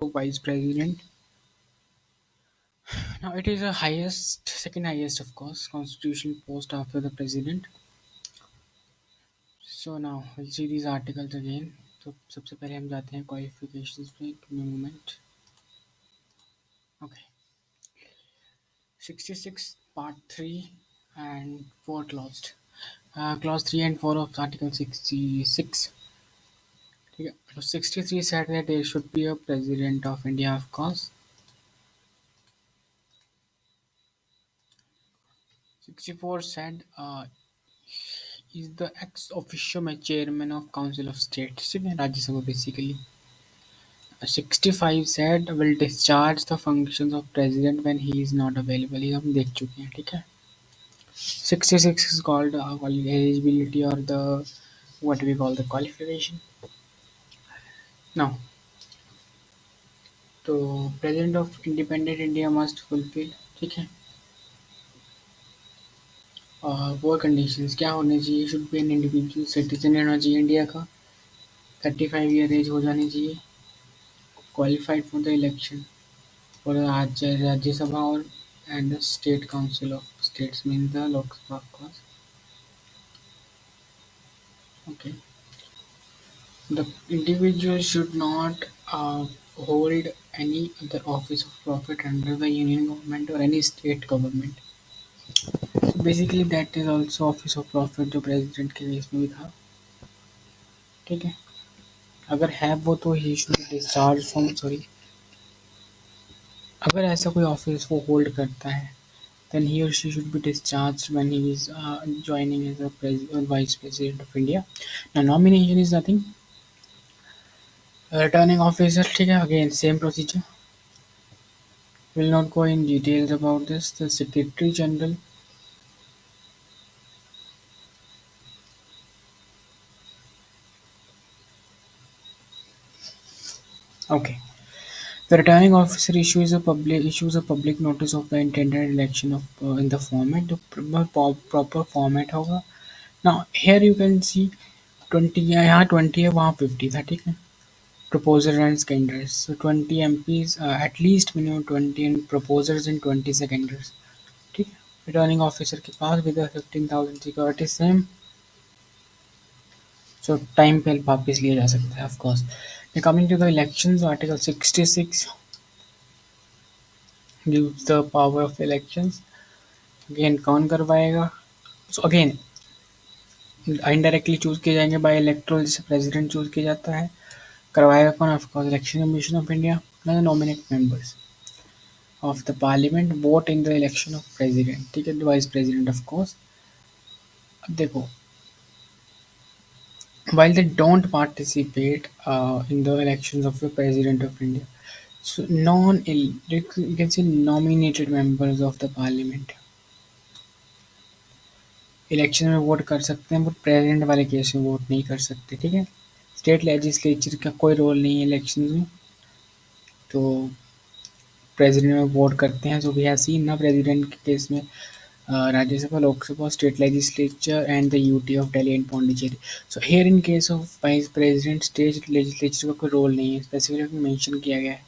Vice President. Now it is the highest, second highest, of course, constitutional post after the president. So now we'll see these articles again. तो सबसे पहले हम जाते हैं qualifications पे. Give me a moment. Okay. 66 part 3 and 4 clause. Clause 3 and 4 of Article 66. ठीक है. So 63 said that there should be a president of India, of course. 64 said is the ex officio chairman of Council of States, ठीक है, Rajya Sabha basically. 65 said will discharge the functions of president when he is not available. ये हम देख चुके हैं, ठीक है. 66 is called eligibility or the what we call the qualification. Now, तो president of independent India must fulfill, ठीक है. और वो कंडीशंस क्या होने चाहिए? Should be an individual citizen होना चाहिए इंडिया का, 35 ईयर एज हो जानी चाहिए, qualified for the election for Rajya Sabha और and the state council of states mean the Lok Sabha of course. Okay. The individual should not hold any other office of profit under the union government or any state government. So basically that is also office of profit जो president के case में भी था, ठीक है. अगर है वो तो he should discharge from sorry. अगर ऐसा कोई ऑफिस वो होल्ड करता है then he or she should be discharged when he is joining as a vice president of India. Now nomination is nothing. Returning officer, ठीक है, again same procedure. Will not go in details about this. The Secretary General. Okay. The returning officer issues a public notice of the intended election of in the format. The proper format होगा. Now here you can see 20 है, यहाँ 20 है, वहाँ 50 था, ठीक है. Proposer and seconders. So 20 MPs, at least minimum 20 and proposers and 20 seconders. ठीक है. Returning officer के पास with the 15,000 security same. So time पे वापस लिया जा सकता है, of course. Now coming to the elections, Article 66 gives the power of elections. Again कौन करवाएगा? So again indirectly चूज किए जाएंगे by electoral, जैसे president चूज किया जाता है. करवाएगा कौन? Of course Election Commission of India. Now the nominate members of the parliament vote in the election of president, ठीक है, vice president of course. अब देखो, while they don't participate in the elections of the president of India, so you can say nominated members of the parliament election में vote कर सकते हैं, but president वाले case में वोट नहीं कर सकते, ठीक है. स्टेट लेजिस्लेचर का कोई रोल नहीं है इलेक्शन में, तो प्रेसिडेंट में वोट करते हैं. जो भी है सीन ना प्रेसिडेंट के केस में Rajya Sabha, Lok Sabha, state legislature and the UT of Delhi and Pondicherry. So here in case of vice president state legislature का कोई रोल नहीं है, स्पेसिफिकली मेंशन किया गया है.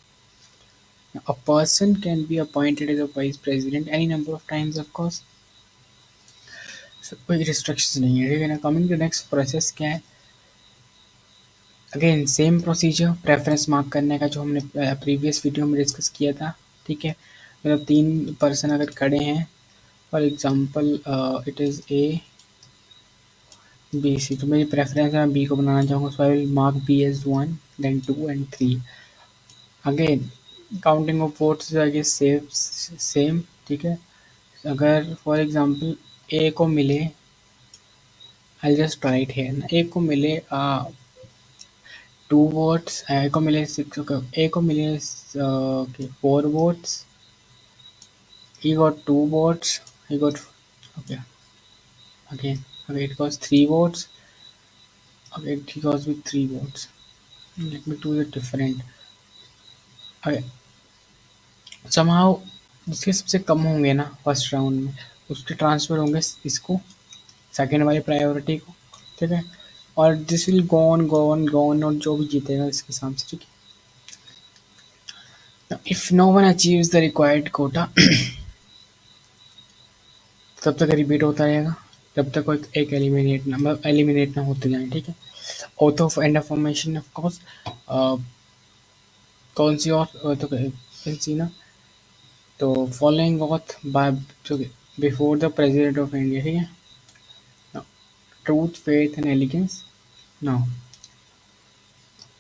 A person can be appointed as a vice president any number of times, of course. So कोई restrictions नहीं है, ठीक है ना. Coming to next process क्या है? Again same procedure, preference mark करने का जो हमने प्रीवियस वीडियो में डिस्कस किया था, ठीक है. मतलब 3 पर्सन अगर खड़े हैं, for example it is A B C, तो मेरी प्रेफरेंस है, मैं बी को बनाना चाहूँगा, so I will mark B as 1 then 2 and 3. Again counting of votes I guess same, ठीक है. अगर फॉर एग्जांपल ए को मिले, आई जस्ट राइट हियर ना, ए को मिले 2 वोट्स, ए को मिले 6, ए को मिले 4 votes, he got 2 votes, he got okay, okay it was 3 votes, okay he goes with 3 votes. Let me do it different. Okay, somehow जिसके सबसे कम होंगे ना फर्स्ट राउंड में, उसके ट्रांसफर होंगे इसको, सेकेंड वाली प्रायोरिटी को, ठीक है. और दिस विल गो ऑन और जो भी जीतेगा इसके हिसाब से, ठीक है. If no one achieves the required quota तब तक रिपीट होता रहेगा, जब तक कोई एक एलिमिनेट ना होते जाए, ठीक है। Oath of and formation of course, कौन सी और तो कैंसी ना, तो following oath by before the president of India, ठीक है। Truth faith and allegiance, no,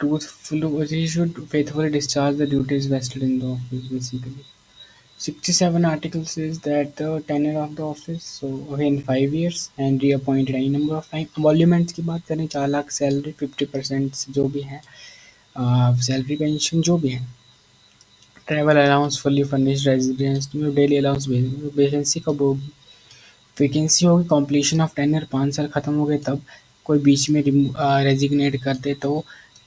truthful, he should faithfully discharge the duties vested in the office basically. 67 article says that the tenure of the office, so again 5 years and reappointed any number of time. एमोल्यूमेंट्स की बात करें, 4 lakh salary, 50% जो भी है salary pension जो भी है, travel allowance, fully furnished residence, daily allowance, vacancy कब होगी, वैकेंसी होगी कंप्लीशन ऑफ टेन्योर, 5 साल खत्म हो गए तब, कोई बीच में रेजिग्नेट कर दे तो,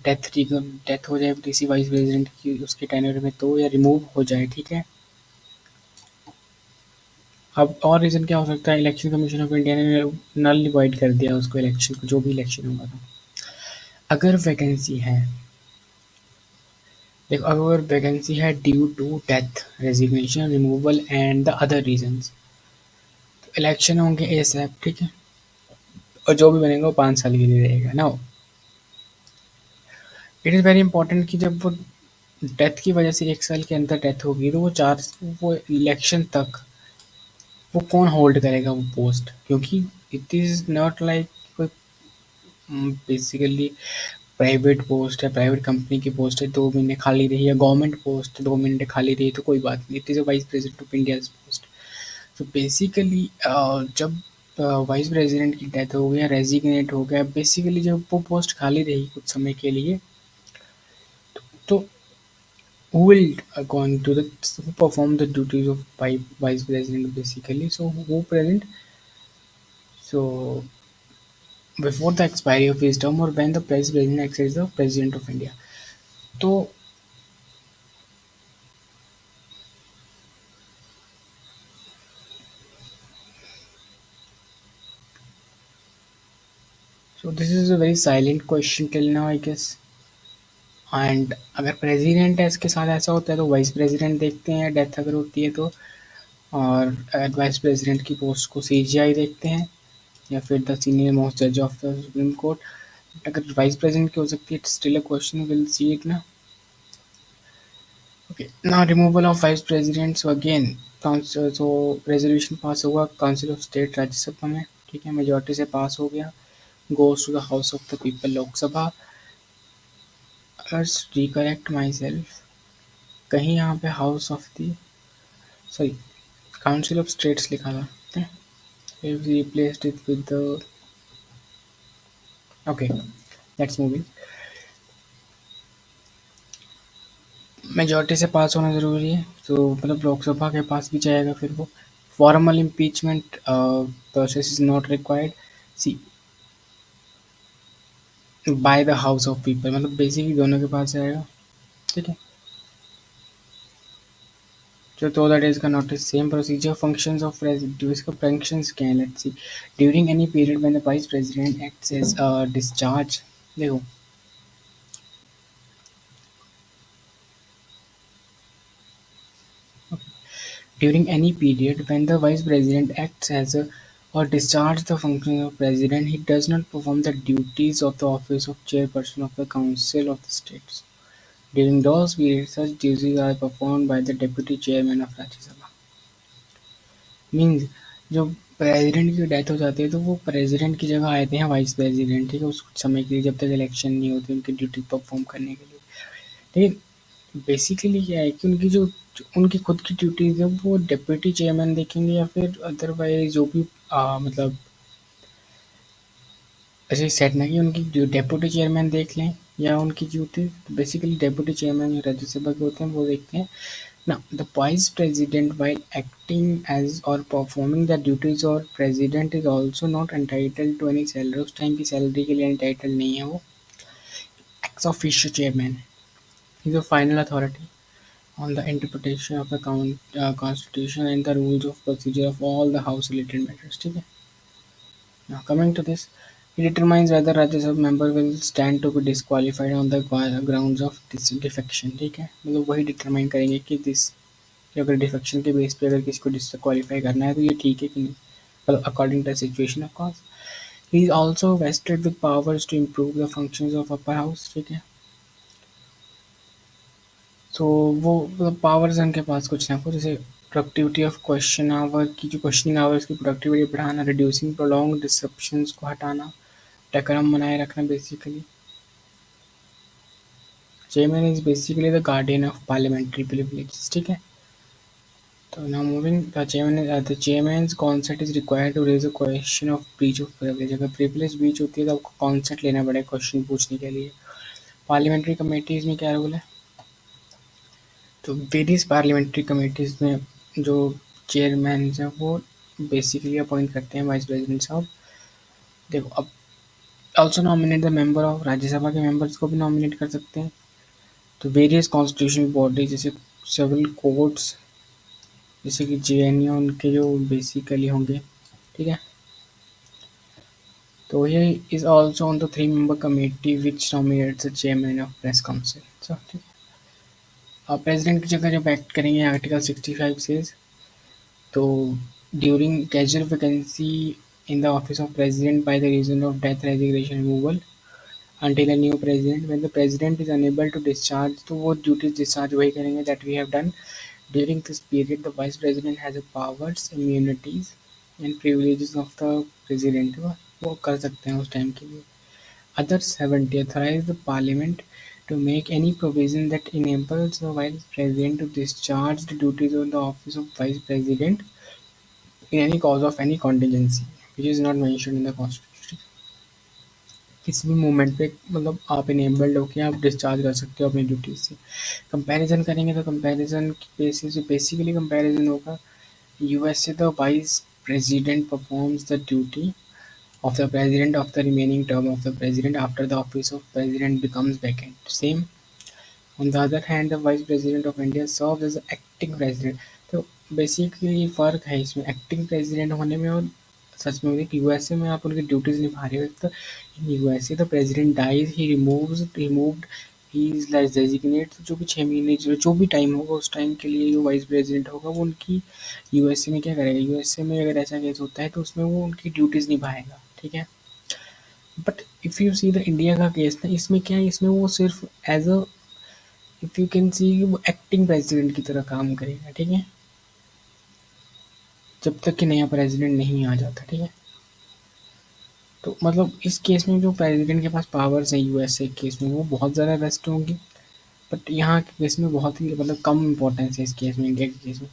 डेथ हो जाए किसी वाइस प्रेसिडेंट की उसके टेन्योर में तो, या रिमूव हो जाए, ठीक है। अब और रीज़न क्या हो सकता है, इलेक्शन कमीशन ऑफ इंडिया ने नल अवॉइड कर दिया उसको, इलेक्शन को, जो भी इलेक्शन होगा तो। अगर वैकेंसी है, देखो अगर वैकेंसी है due to death, resignation, removal and the other reasons, तो इलेक्शन होंगे एसएप, ठीक है। और जो भी बनेगा वो 5 साल के लिए रहेगा ना। इट इज़ वेरी इंपॉर्टेंट कि जब वो डेथ की वजह से 1 साल के अंदर डेथ होगी तो वो इलेक्शन तक वो कौन होल्ड करेगा वो पोस्ट, क्योंकि इट इज़ नॉट लाइक कोई बेसिकली प्राइवेट पोस्ट है, प्राइवेट कंपनी की पोस्ट है, 2 महीने खाली रही, या गवर्नमेंट पोस्ट 2 महीने खाली रही तो कोई बात नहीं, it is a vice president of India post. तो बेसिकली जब वाइस प्रेसिडेंट की डेथ हो गया, रेजिग्नेट हो गया, बेसिकली जब वो पोस्ट खाली रही कुछ समय के लिए, तो who will going to the who perform the duties of vice president basically, so who present, so before the expiry of his term or when the president acts as the president of India, तो so this is a very silent question till now I guess, and अगर president है इसके साथ ऐसा होता है तो vice president देखते हैं, डेथ अगर होती है तो, और वाइस प्रेसिडेंट की पोस्ट को सीजीआई देखते हैं, या फिर द सीनियर मोस्ट जज ऑफ द सुप्रीम कोर्ट। अगर वाइस प्रेसिडेंट की हो सकती है, it's still a question, will see it ना। Okay, now removal of vice president, so again council, so resolution pass हुआ काउंसिल ऑफ स्टेट राज्यसभा में, ठीक है, मेजोरिटी से पास हो गया, goes to the house of the people Lok Sabha. Let's रिकरेक्ट my self, कहीं यहाँ पे house of the, sorry, council of states लिखा था, ठीक है, if we replaced it with the, okay, let's move it। Majority से पास होना ज़रूरी है, तो मतलब लोकसभा के पास भी जाएगा फिर वो। Formal impeachment process is not required, see by the house of people, मतलब बेसिकली दोनों के पास जाएगा, ठीक है। जो तो दैट इज का notice same procedure, functions of इसका फंक्शंस क्या है, let's see. During any period when the vice president acts as discharge, देखो during any period when the vice president acts as a or discharges the functions of president, he does not perform the duties of the office of chairperson of the council of the states. During those periods, such duties are performed by the deputy chairman of Rajya Sabha. Means जो president की death हो जाती है तो वो president की जगह आते हैं वाइस प्रेसिडेंट, ठीक है, उस समय के लिए जब तक इलेक्शन नहीं होती उनकी ड्यूटी परफॉर्म करने के लिए, ठीक है। बेसिकली क्या है कि उनकी जो उनकी खुद की ड्यूटीज़ है वो डिप्टी चेयरमैन देखेंगे, या फिर अदरवाइज जो भी मतलब ऐसे सेट ना कि उनकी जो डिप्टी चेयरमैन देख लें, या उनकी ड्यूटी बेसिकली डिप्टी चेयरमैन जो राज्यसभा के होते हैं वो देखते हैं ना। The vice president while acting as और परफॉर्मिंग द ड्यूटीज और president is also not entitled to any salary, उस टाइम की सैलरी के लिए एंटाइटल नहीं है वो। Ex officio chairman is the final authority on the interpretation of the constitution and the rules of procedure of all the house related matters, ठीक है। Now coming to this, It determines whether Rajya Sabha member will stand to be disqualified on the grounds of defection. ठीक है, मतलब वही determine करेंगे कि this कि अगर डिफेक्शन के बेस पे अगर किसी को डिसक्वालीफाई करना है तो ये ठीक है कि नहीं, मतलब according to the situation of course. He is also vested with powers to improve the functions of upper house. ठीक है, तो वो मतलब पावर्स उनके पास कुछ ना कुछ, जैसे प्रोडक्टिविटी ऑफ क्वेश्चन आवर की जो क्वेश्चनिंग आवर्स की प्रोडक्टिविटी बढ़ाना, रिड्यूसिंग प्रोलॉन्ग डिसरप्शंस को हटाना, टकराम बनाए रखना basically. Chairman is basically the guardian of parliamentary privileges. ठीक है, so now moving, the chairman's consent is required to raise a question of breach of privilege। अगर privilege breach होती है तो आपको consent लेना पड़ेगा क्वेश्चन पूछने के लिए। पार्लियामेंट्री कमेटीज में क्या रूल है, तो वेरियस पार्लियामेंट्री कमेटीज में जो चेयरमैन हैं वो बेसिकली अपॉइंट करते हैं वाइस प्रेसिडेंट साहब। देखो अब also nominate the member of, Rajya Sabha के मेंबर्स को भी नॉमिनेट कर सकते हैं। तो वेरियस कॉन्स्टिट्यूशनल बॉडीज जैसे सिविल कोर्ट्स, जैसे कि जेएनयू उनके जो बेसिकली होंगे। ठीक है, so he is also on the three-member committee which nominates the chairman of press council। So ठीक है, अब प्रेसिडेंट की जगह जब एक्ट करेंगे आर्टिकल 65 से, तो during casual vacancy in the office of president by the reason of death, resignation, removal until a new president, when the president is unable to discharge, तो वो ड्यूटीज डिस्चार्ज वही करेंगे that we have done during this period। the vice president has the powers, immunities and privileges of the president। वो कर सकते हैं उस time के लिए। Others 70 authorize the Parliament to make any provision that enables the Vice President to discharge the duties of the office of Vice President in any cause of any contingency which is not mentioned in the Constitution। किसी भी moment पे मतलब आप enabled होके आप discharge कर सकते हो अपनी ड्यूटीज से। कंपैरिजन करेंगे तो कंपैरिजन की बेसिस बेसिकली कंपैरिजन होगा, USA the vice president performs the duty of the president of the remaining term of the president after the office of president becomes vacant। Same, on the other hand, the vice president of India serves as acting president। तो basically फ़र्क है इसमें acting president होने में और सच में कि USA में आप उनकी ड्यूटीज निभा रहे हो। तो in USA the president dies, he removed, he is like designate, जो भी 6 महीने जो भी टाइम होगा उस टाइम के लिए जो वाइस प्रेसिडेंट होगा वो उनकी यूएसए में क्या करेगा, यूएसए में अगर ऐसा केस होता है तो उसमें वो उनकी ड्यूटीज निभाएगा। ठीक है, but if you see the India का केस ना, इसमें क्या है, इसमें वो सिर्फ as a, if you can see वो एक्टिंग प्रेसिडेंट की तरह काम करेगा। ठीक है, जब तक कि नया प्रेसिडेंट नहीं आ जाता। ठीक है, तो मतलब इस केस में जो प्रेसिडेंट के पास पावर्स हैं यूएसए केस में वो बहुत ज़्यादा वेस्ट होंगी, बट यहाँ के केस में बहुत ही मतलब कम इम्पोर्टेंस है इस केस में, इंडिया के केस में।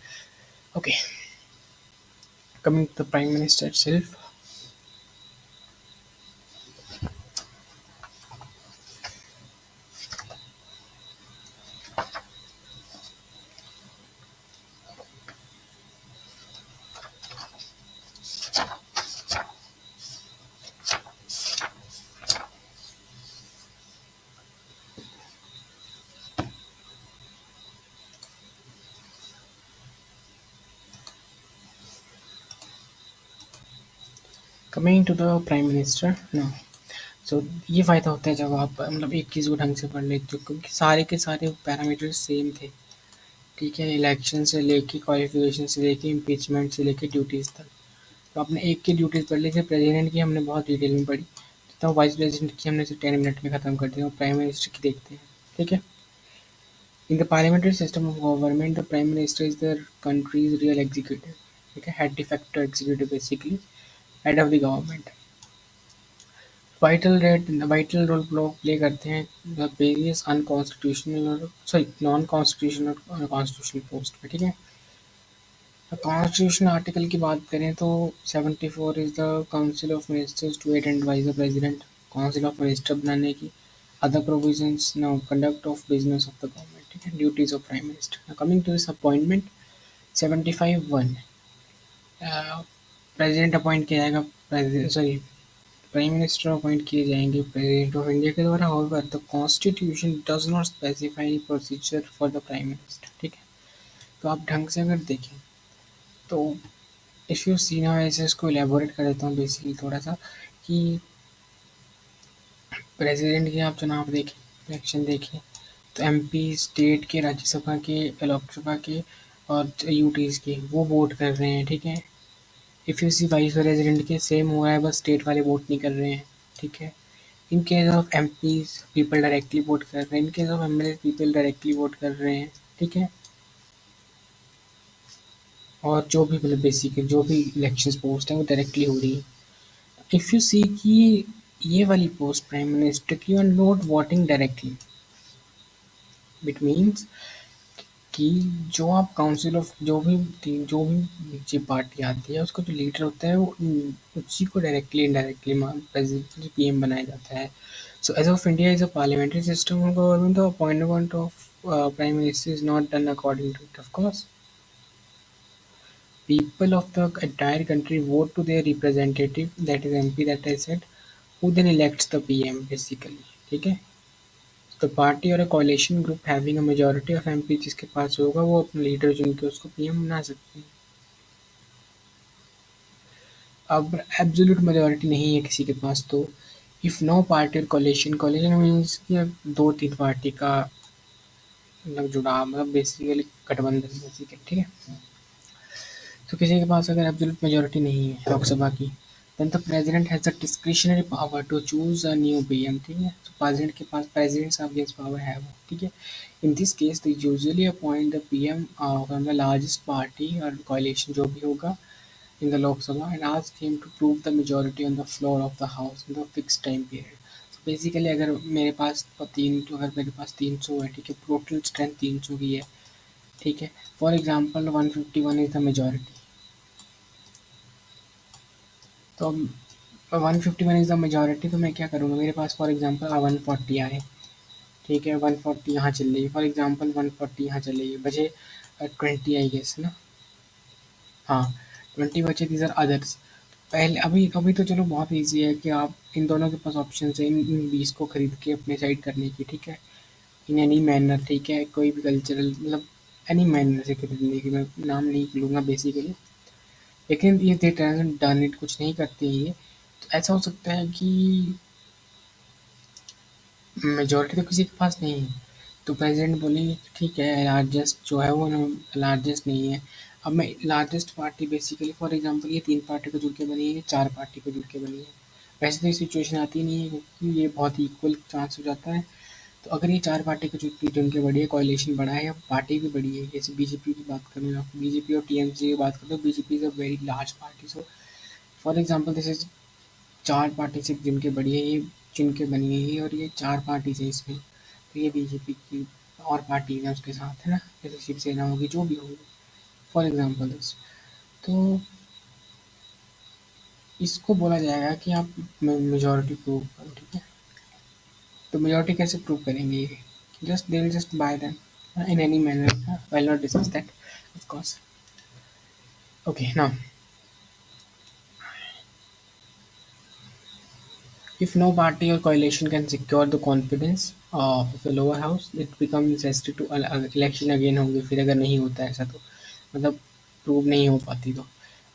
Okay, coming to the prime minister self. Coming to the prime minister ना, सो ये फ़ायदा होता है जब आप मतलब एक चीज़ को ढंग से पढ़ लेते हो, क्योंकि सारे के सारे पैरामीटर्स सेम थे। ठीक है, इलेक्शन से लेके क्वालिफिकेशन से लेके इम्पीचमेंट से लेके ड्यूटीज़ तक। तो आपने एक की ड्यूटीज़ पढ़ ली थी, प्रेसिडेंट की हमने बहुत डिटेल में पढ़ी, तो वाइस प्रेसिडेंट की हमने सिर्फ 10 मिनट में ख़त्म कर दिया, और प्राइम मिनिस्टर की देखते हैं। ठीक है, in the parliamentary system of government the prime minister is the country's real executive. ठीक है, head de facto executive, basically head of the government. Vital role play करते हैं the various unconstitutional, sorry non constitutional और constitutional post पे। ठीक है, constitution article की बात करें तो 74 is the council of ministers to aid and advise the president, council of minister बनाने की। Other provisions now conduct of business of the government. ठीक है, duties of prime minister. Coming to this appointment, 75(1) president appoint किया जाएगा, president sorry prime minister appoint किए जाएंगे president of India के द्वारा। However the constitution does not specify procedure for the prime minister. ठीक है, तो आप ढंग से अगर देखें तो इफ़ यू सी ना, ऐसे इसको इलेबोरेट कर देता हूँ बेसिकली थोड़ा सा कि प्रेसिडेंट के आप चुनाव देखें, इलेक्शन देखें, तो एमपी स्टेट के, राज्यसभा के, लोकसभा के और यूटीज के वो वोट कर रहे हैं, ठीक है। If you see vice president के सेम हो रहा है, बस स्टेट वाले वोट नहीं कर रहे हैं, ठीक है। In case of MPs people directly vote कर रहे हैं, in case of MLA people directly vote कर रहे हैं, ठीक है। और जो भी मतलब बेसिक जो भी इलेक्शन पोस्ट है वो डायरेक्टली हो रही है। इफ़ यू सी कि ये वाली पोस्ट प्राइम मिनिस्टर की, you are not voting directly, it means कि जो आप काउंसिल ऑफ जो भी नीचे पार्टी आती है उसका जो लीडर होता है वो उसी को डायरेक्टली इनडायरेक्टली प्रेसिडेंट पीएम बनाया जाता है। So as of India is a parliamentary system of government, the appointment of prime minister is not done according to it. Of course people of the entire country vote to their representative, that is MP that I said, who then elects the PM basically, ठीक है। तो party और coalition group having a majority of MP जिसके पास होगा वो अपना leader चुन के उसको पीएम बना सकते हैं। अब एब्सोल्यूट मेजॉरिटी नहीं है किसी के पास, तो इफ नो पार्टी और कोalition मीन्स कि अब दो तीन पार्टी का मतलब जुड़ाव, मतलब बेसिकली गठबंधन बेसिकली, ठीक है। तो किसी के पास अगर एब्सोल्यूट मेजॉरिटी नहीं है लोकसभा की, then the president has the discretionary power to choose a new PM, ठीक है। तो प्रेसिडेंट के पास प्रेसिडेंट्स ऑफ दिस पावर है वो, ठीक है। In this case they usually appoint the PM from the largest party और कोalition जो भी होगा in the Lok Sabha and ask him to prove the majority on the floor of the house in the fixed time period. So basically अगर मेरे पास अगर मेरे पास 300 है, ठीक है, टोटल स्ट्रेंथ 300 की है, ठीक है। For example 151 is the majority, तो 151 इज द मेजॉरिटी, तो मैं क्या करूँगा, मेरे पास फॉर एग्जांपल 140 आए, ठीक है। 140 यहाँ चल रही है, फॉर एग्जांपल 140 यहाँ चलेगी, बचे 20 आई गेस ना, हाँ 20 बचे, दीज आर अदर्स। पहले अभी अभी तो चलो बहुत ईजी है कि आप इन दोनों के पास ऑप्शन है इन 20 को खरीद के अपने साइड करने की, ठीक है। इन एनी मैनर, ठीक है, कोई भी कल्चरल मतलब एनी मैनर से खरीदने की, मैं नाम नहीं लूँगा बेसिकली। लेकिन ये दे डन इट, कुछ नहीं करते ये, तो ऐसा हो सकता है कि मेजॉरिटी तो किसी के पास नहीं है, तो प्रेसिडेंट बोलेंगे कि ठीक है लार्जेस्ट जो है वो लार्जेस्ट नहीं है। अब मैं largest party basically for example ये 3 पार्टी को जुड़ के बनी है, ये 4 पार्टी को जुड़ के बनी है। वैसे तो ये सिचुएशन आती नहीं है क्योंकि ये बहुत ही इक्वल चांस हो जाता है। तो अगर ये 4 पार्टी को जुड़ के बड़ी है, कोएलिशन बड़ा है या पार्टी भी बड़ी है, जैसे बीजेपी की बात करूँ या बीजेपी और टीएमसी की बात करूँ, तो BJP is a very large party. So for example this is 4 party से जिनके बड़ी है, ये चुन के बनी है ये, और ये 4 पार्टी है इसमें, तो ये बीजेपी की और पार्टी है उसके साथ, है ना, जैसे शिवसेना होगी जो भी होगी फॉर एग्जांपल दिस। तो इसको बोला जाएगा कि आप मेजॉरिटी प्रूव करो, ठीक है। तो मेजॉरिटी कैसे प्रूव करेंगे ये, just they will just by them in any manner, I will not discuss that of course. Okay now if no party or coalition can secure the confidence of the lower house, it becomes necessary to election again होंगे फिर, अगर नहीं होता ऐसा तो मतलब prove नहीं हो पाती तो।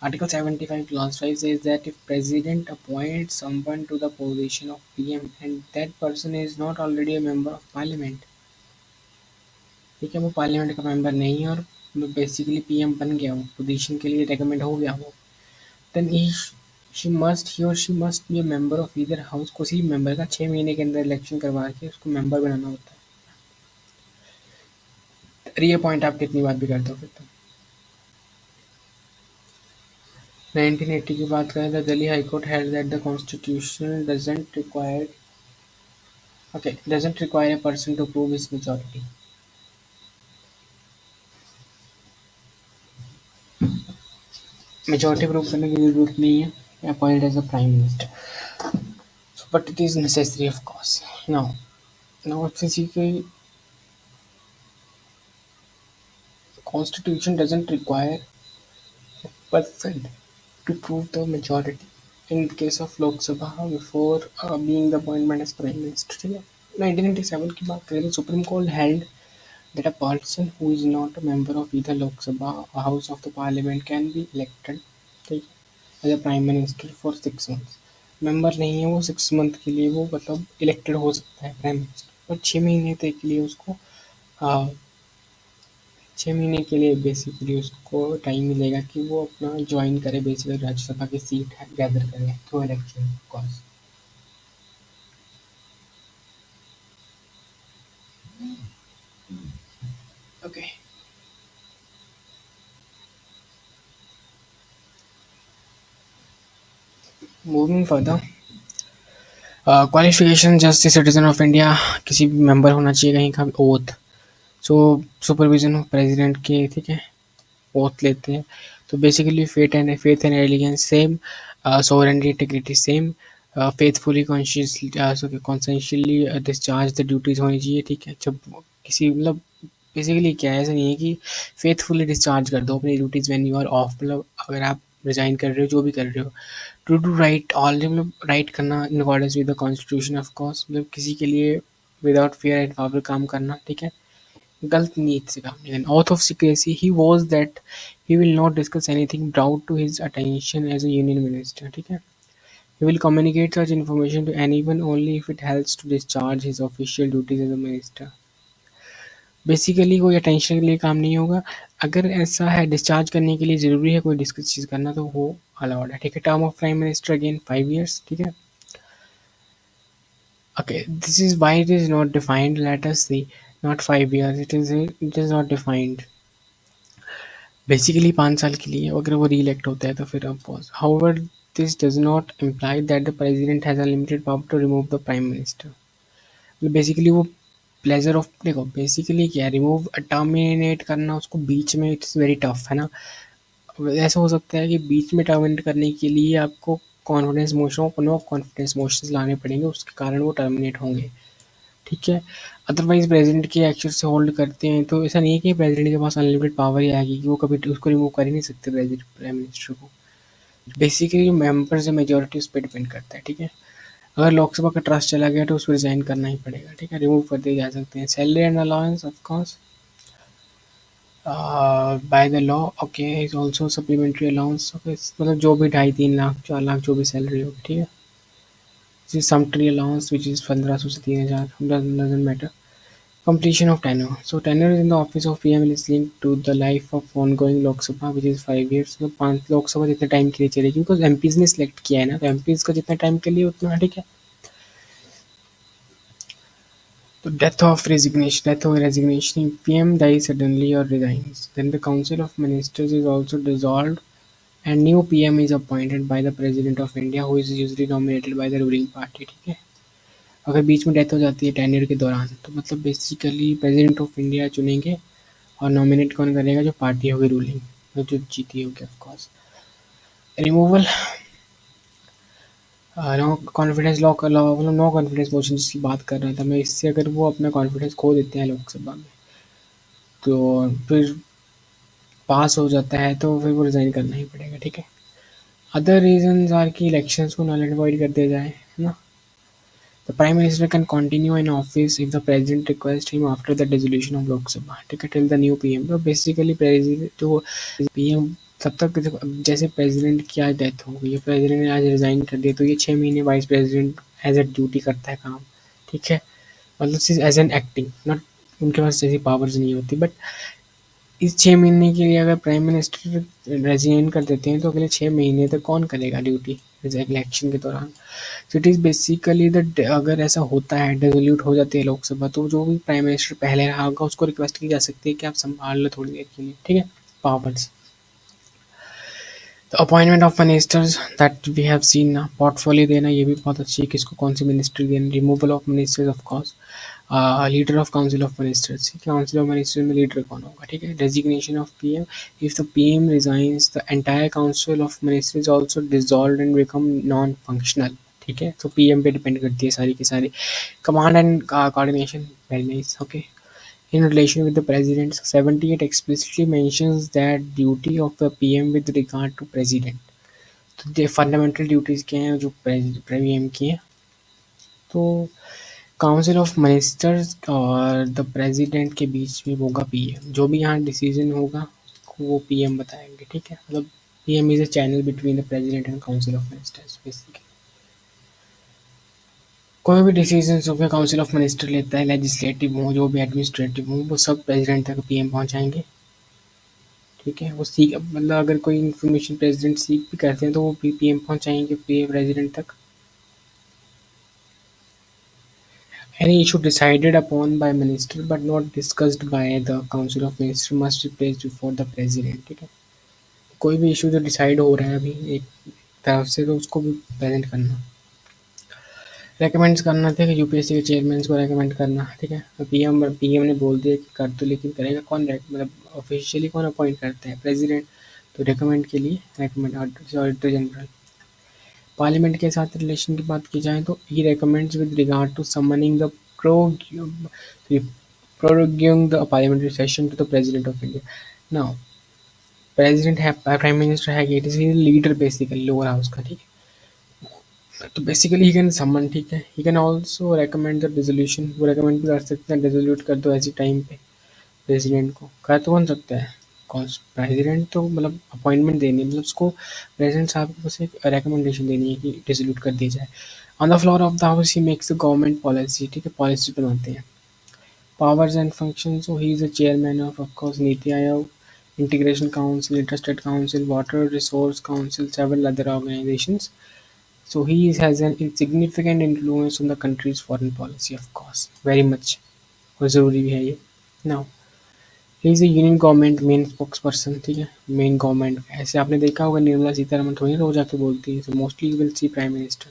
Article 75 clause 5 says that if president appoints someone to the position of PM and that person is not already a member of parliament, ठीक है, वो पार्लियामेंट का मेंबर नहीं है और बेसिकली पीएम बन गया, वो पोजीशन के लिए रेकमेंड हो गया वो, then he or she must be a member of either house। किसी मेंबर का 6 महीने के अंदर इलेक्शन करवा के उसको मेंबर बनाना होता है। और ये पॉइंट आप कितनी बार भी करते हो फिर तो। 1980 की बात करें तो Delhi high court held that the constitution doesn't require a person to prove his majority। Majority prove करने की जरूरत नहीं है appointed as a prime minister, but it is necessary of course. Now physically constitution doesn't require person to prove the majority in case of Lok Sabha before being the appointment as Prime Minister, ठीक है। 1997 की बात करें तो supreme court held that a person who is not a member of either Lok Sabha or House of the Parliament can be elected, ठीक है, as a Prime Minister for 6 months। Member नहीं है वो 6 मंथ के लिए वो मतलब elected हो सकता है प्राइम मिनिस्टर, और 6 महीने तक के लिए उसको 6 महीने के लिए बेसिकली उसको टाइम मिलेगा कि वो अपना ज्वाइन करे, बेसिकली राज्यसभा की सीट है गैदर करे through election cause. Okay, moving further, qualification just citizen of India, किसी भी मेंबर होना चाहिए कहीं का, oath, so supervision of president के, ठीक है, ओथ लेते हैं। तो basically faith and allegiance same, sovereignty integrity same, faithfully consciously discharge the duties होनी चाहिए, ठीक है। जब किसी मतलब बेसिकली क्या है, ऐसा नहीं है कि फेथफुली डिस्चार्ज कर दो अपनी duties when you are off, मतलब अगर आप रिजाइन कर रहे हो जो भी कर रहे हो, टू डू राइट ऑल, मतलब राइट करना in accordance with the constitution of course, मतलब किसी के लिए विदाउट फियर एंड फावर काम करना, ठीक है, गलत नीयत से काम नहीं करना। Oath of secrecy, he was that he will not discuss anything brought to his attention as a union minister, ठीक है। He will communicate such information to anyone only if it helps to discharge his official duties as a minister। Basically कोई attention के लिए काम नहीं होगा, अगर ऐसा है डिस्चार्ज करने के लिए ज़रूरी है कोई डिस्कस चीज़ करना तो वो अलाउड है, ठीक है। Term of prime minister again 5 years, ठीक है। Okay, this is why it is not defined. Let us see. Not 5 years. It is not defined. Basically 5 साल के लिए अगर वो री इलेक्ट होता है तो फिर of course, however this does not imply that the president has unlimited power to remove the prime minister. मतलब बेसिकली वो प्लेजर ऑफ, देखो बेसिकली क्या, रिमूव टर्मिनेट करना उसको बीच में, इट्स वेरी टफ है ना। ऐसा हो सकता है कि बीच में टर्मिनेट करने के लिए आपको confidence motion, no confidence motions लाने पड़ेंगे, उसके कारण वो टर्मिनेट होंगे, ठीक है। अदरवाइज प्रेसिडेंट के एक्शन से होल्ड करते हैं तो ऐसा नहीं है कि प्रेसिडेंट के पास अनलिमिटेड पावर ही आएगी कि वो कभी उसको रिमूव कर ही नहीं सकते प्रेसिडेंट प्राइम मिनिस्टर को। बेसिकली जो मेंबर्स है मेजोरिटी उस पर डिपेंड करता है, ठीक है। अगर लोकसभा का ट्रस्ट चला गया तो उसको रिजाइन करना ही पड़ेगा, ठीक है, रिमूव कर दिए जा सकते हैं। Salary and allowance of course by the law, okay, is also supplementary allowance, okay, मतलब जो भी 2.5 3 लाख 4 लाख जो भी सैलरी होगी, ठीक है। समटरी अलाउंस विच इज़ 1500 से 3000, doesn't matter. Completion of tenure. So tenure in the office of PM is linked to the life of ongoing Lok Sabha, which is 5 years. तो 5 लोकसभा जितने टाइम के लिए चलेगी, बिकॉज एमपीज ने सिलेक्ट किया है ना, तो एमपीज का जितना टाइम के लिए उतना, ठीक है। तो डेथ हो रेजिग्नेशन, पीएम डाई सडनली और resigns, then the council of ministers is also dissolved and new PM is appointed by the president of India who is usually nominated by the ruling party, ठीक है। अगर बीच में death हो जाती है tenure के दौरान तो मतलब बेसिकली प्रेसिडेंट ऑफ इंडिया चुनेंगे, और नॉमिनेट कौन करेगा, जो पार्टी होगी रूलिंग, जो जीती होगी of course. Removal, no confidence law का लॉ, मतलब नो कॉन्फिडेंस मोशन जिसकी बात कर रहा था मैं, इससे अगर वो अपना कॉन्फिडेंस खो देते हैं लोकसभा में तो फिर पास हो जाता है तो फिर वो रिजाइन करना ही पड़ेगा, ठीक है। अदर रीजन आर की इलेक्शंस को नॉलिफाइड कर दिया जाए, है ना। The Prime Minister can continue in office if the President requests him after the dissolution of Lok Sabha, ठीक है, till the new PM। तो बेसिकली प्रेसिडेंट जो पीएम तब तक जैसे प्रेसिडेंट की आज डेथ हो गई है, प्रेसिडेंट ने आज रिजाइन कर दिया तो ये 6 महीने vice president as a duty करता है काम, ठीक है। मतलब एज एन एक्टिंग, नॉट, उनके पास ऐसी पावर्स नहीं होती, बट इस 6 महीने के लिए अगर प्राइम मिनिस्टर रेजिग्नेट कर देते हैं तो अगले 6 महीने तक कौन करेगा ड्यूटी इलेक्शन के दौरान। सो इट इज़ बेसिकली द, अगर ऐसा होता है डिसोल्यूट हो जाती है लोकसभा तो जो भी प्राइम मिनिस्टर पहले रहा होगा उसको रिक्वेस्ट की जा सकती है कि आप संभाल लो थोड़ी देर के लिए, ठीक है, पावर्स। तो appointment of ministers that we have seen ना, पोर्टफोलियो देना ये भी बहुत अच्छी है, किसको कौन सी मिनिस्ट्री देना, removal of ministers of course, leader of council of ministers, council of ministers में लीडर कौन होगा, ठीक है। Designation of PM, if the PM resigns the entire council of ministers also dissolved and become non functional, ठीक है। तो PM पे depend करती है सारी की सारी। Command and coordination, very nice, okay. In relation with the president, 78 explicitly mentions that duty of the PM with regard to president। तो ये फंडामेंटल ड्यूटीज क्या हैं जो पीएम की हैं, तो काउंसिल ऑफ मिनिस्टर्स और द प्रेसिडेंट के बीच में होगा पीएम, जो भी यहाँ डिसीजन होगा वो पीएम बताएंगे, ठीक है। मतलब PM is a channel between the president and council of ministers basically. कोई भी डिसीजन हो गया काउंसिल ऑफ मिनिस्टर लेता है, लेजिस्लेटिव हो जो भी एडमिनिस्ट्रेटिव हो, वो सब प्रेसिडेंट तक पीएम पहुंचाएंगे। ठीक है, वो सीख मतलब अगर कोई इन्फॉर्मेशन प्रेसिडेंट सीख भी करते हैं तो वो पीएम पहुंचाएंगे प्रेसिडेंट तक। Any issue decided upon by minister but not discussed by the council of minister must be placed before the president। ठीक है, कोई भी इशू जो डिसाइड हो रहा है अभी एक तरफ से, तो उसको भी प्रेजेंट करना, रेकमेंड्स करना। ठीक है, यूपीएससी के चेयरमैन को रेकमेंड करना। ठीक है, पीएम पीएम ने बोल दिया कि कर, तो लेकिन करेगा कौन? मतलब ऑफिशियली कौन अपॉइंट करता है? प्रेसिडेंट। तो रेकमेंड के लिए रेकमेंड ऑडिटर जनरल। पार्लियामेंट के साथ रिलेशन की बात की जाए तो ही recommends with regard to summoning the proroguing the parliamentary session to the president of India। Now, president है, prime minister है, it is the leader basically lower house का। ठीक है, तो basically he can summon। ठीक है, he can also recommend the resolution। वो recommend भी कर सकते हैं, resolute कर दो ऐसी टाइम पे प्रेसिडेंट को। कर तो कौन सकता है? कौन? प्रेसिडेंट तो मतलब अपॉइंटमेंट देनी है, मतलब उसको प्रेसिडेंट साहब को बस एक रिकमेंडेशन देनी है कि डिसोल्यूट कर दी जाए। On the floor of the house he makes the government policy. ठीक है, पॉलिसी बनाते हैं। Powers and functions, so he is the chairman of course Niti Aayog, Integration Council, Interstate Council, Water Resource Council, several other organizations। So he has an insignificant influence on the country's foreign policy, of course, very much। और ज़रूरी भी है ये। Now, he is a union government main spokesperson. ठीक है, main government ऐसे आपने देखा होगा, निर्मला सीतारमण थोड़ी रोज जाके बोलती है। So mostly you will see prime minister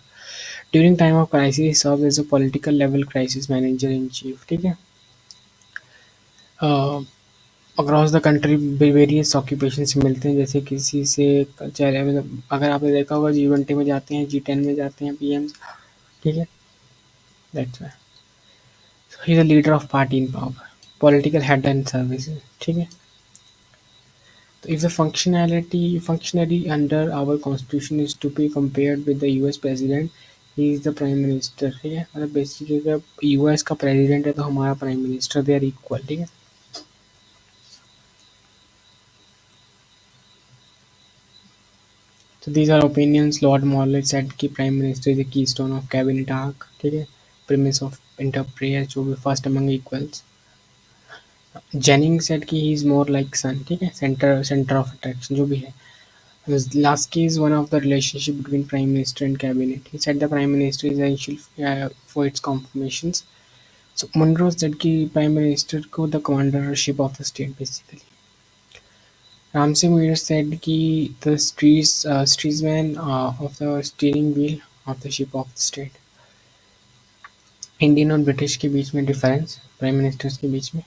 during time of crisis serve as a political level crisis manager in chief. ठीक है, across the country various occupation से मिलते हैं, जैसे किसी से चेहरे मतलब अगर आपने देखा होगा G20 में जाते हैं, G10 में जाते हैं पीएम। ठीक है, that's why he is the leader of party in power, political head and services. ठीक है, तो if the functionary under our constitution is to be compared with the US president, he is the prime minister. ठीक है, मतलब basically जब US का president है तो हमारा prime minister, they are equal. ठीक है, So these are opinions. Lord Morley said कि Prime Minister is the keystone of cabinet arc। ठीक है, premise of interplay जो भी first among equals। Jennings said कि he is more like sun। ठीक है, center of attraction जो भी है। Lasky is one of the relationship between Prime Minister and cabinet। He said the Prime Minister is essential for its confirmations। So Monroe said कि Prime Minister को the commandership of the state basically। Ramsey Mears said कि the streetsman of the steering wheel of the ship of the state। Indian और British के बीच में difference, prime ministers के बीच में।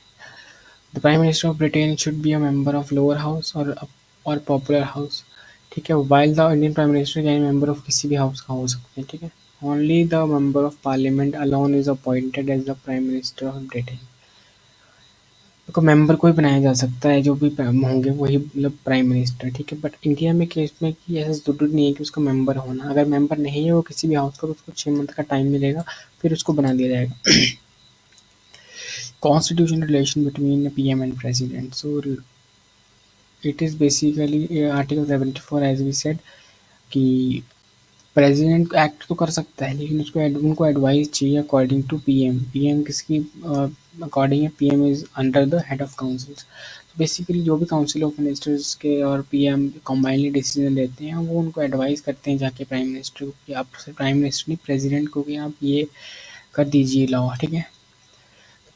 The prime minister of Britain should be a member of lower house और popular house. ठीक है, while the Indian prime minister can member of किसी भी हाउस का हो सकते हैं। ठीक है, only the member of parliament alone is appointed as the prime minister of Britain. को मेंबर को ही बनाया जा सकता है, जो भी होंगे वही मतलब प्राइम मिनिस्टर। ठीक है, बट इंडिया में केस में कि ऐसा ज़रूरी नहीं है कि उसका मेंबर होना। अगर मेंबर नहीं है वो किसी भी हाउस का, तो उसको 6 मंथ का टाइम मिलेगा, फिर उसको बना दिया जाएगा। Constitution relation between PM and president, so it is basically article 74 as we said कि प्रेसिडेंट एक्ट तो कर सकता है, लेकिन उसको उनको एडवाइस चाहिए अकॉर्डिंग टू पीएम। पीएम किसकी अकॉर्डिंग है? PM is under the head of council. तो बेसिकली जो भी काउंसिल ऑफ मिनिस्टर्स के और पीएम कंबाइनली डिसीजन लेते हैं, वो उनको एडवाइस करते हैं जाके प्राइम मिनिस्टर को कि आप, प्राइम मिनिस्टर नहीं प्रेसिडेंट को, कि आप ये कर दीजिए लॉ। ठीक है,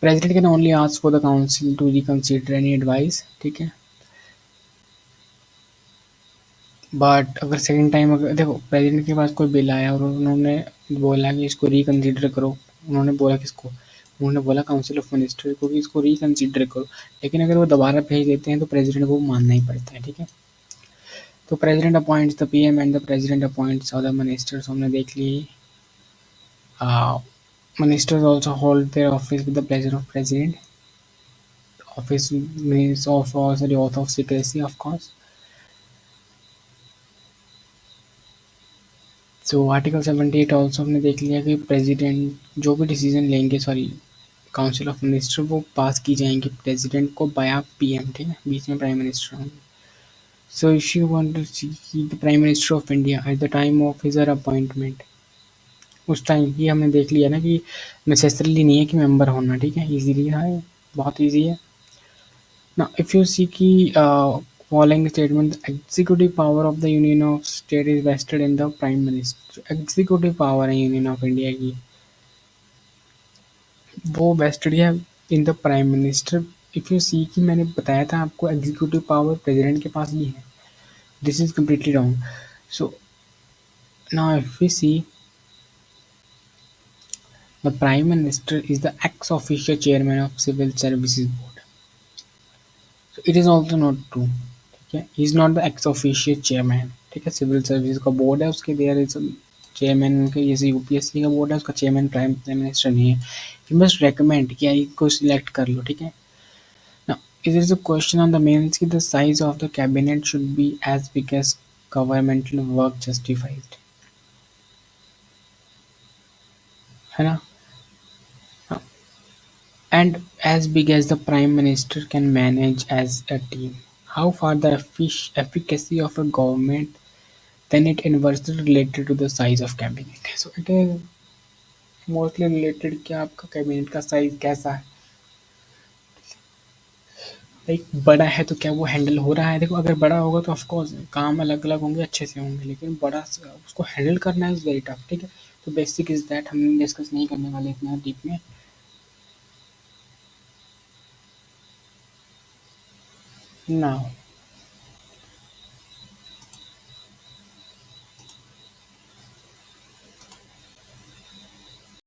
president can only ask for the council to reconsider any advice. ठीक है, बट अगर सेकंड टाइम अगर देखो प्रेसिडेंट के पास कोई बिल आया और उन्होंने बोला कि इसको रिकंसीडर करो, उन्होंने बोला किसको? उन्होंने बोला काउंसिल ऑफ मिनिस्टर को कि इसको रिकंसीडर करो, लेकिन अगर वो दोबारा भेज देते हैं तो प्रेसिडेंट को मानना ही पड़ता है। ठीक है, तो president appoints the PM and the president appoints other ministers, हमने देख ली। Ministers also hold their office with the pleasure of president. Office means of sorry oath of secrecy of course. So article 78 also हमने देख लिया कि president जो भी decision लेंगे, सॉरी काउंसिल ऑफ मिनिस्टर, वो पास की जाएंगे प्रेसिडेंट को बाया पीएम। ठीक है, बीच में प्राइम मिनिस्टर होंगे। So if you want to see the prime minister of India at the time of his appointment, उस टाइम की हमने देख लिया ना कि नेसेसरीली नहीं है कि मेंबर होना, ठीक है, इजीली है, बहुत इजी है ना। इफ यू सी की following statement, executive power of the union of state is vested in the prime minister. Executive power है यूनियन ऑफ इंडिया की, वो वेस्टेड है in the prime minister. If you see की मैंने बताया था आपको एग्जीक्यूटिव पावर प्रेसिडेंट के पास भी है, this is completely wrong. So now if we see, the Prime Minister is the ex-officio chairman of Civil Services Board. So it is also not true. ठीक है, he is not the ex-officio chairman. ठीक है, civil service का board है उसके, there is chairman के, जैसे UPSC का बोर्ड है उसका चेयरमैन प्राइम मिनिस्टर नहीं है। यू मस्ट रेकमेंड कि इसको सिलेक्ट कर लो, ठीक है। Now it is a question on the mains कि the size of the cabinet should be as big as governmental work justified, है ना। And as big as the Prime Minister can manage as a team. How far the efficacy of a government, then it inversely related to the size of cabinet. So it is mostly related कि आपका cabinet का size कैसा है, like बड़ा है तो क्या वो हैंडल हो रहा है। देखो अगर बड़ा होगा तो ऑफकोर्स काम अलग अलग होंगे, अच्छे से होंगे, लेकिन बड़ा उसको हैंडल करना इज़ वेरी टफ, ठीक है। तो बेसिक इज़ दैट, हम डिस्कस नहीं करने वाले इतना डीप में। नाउ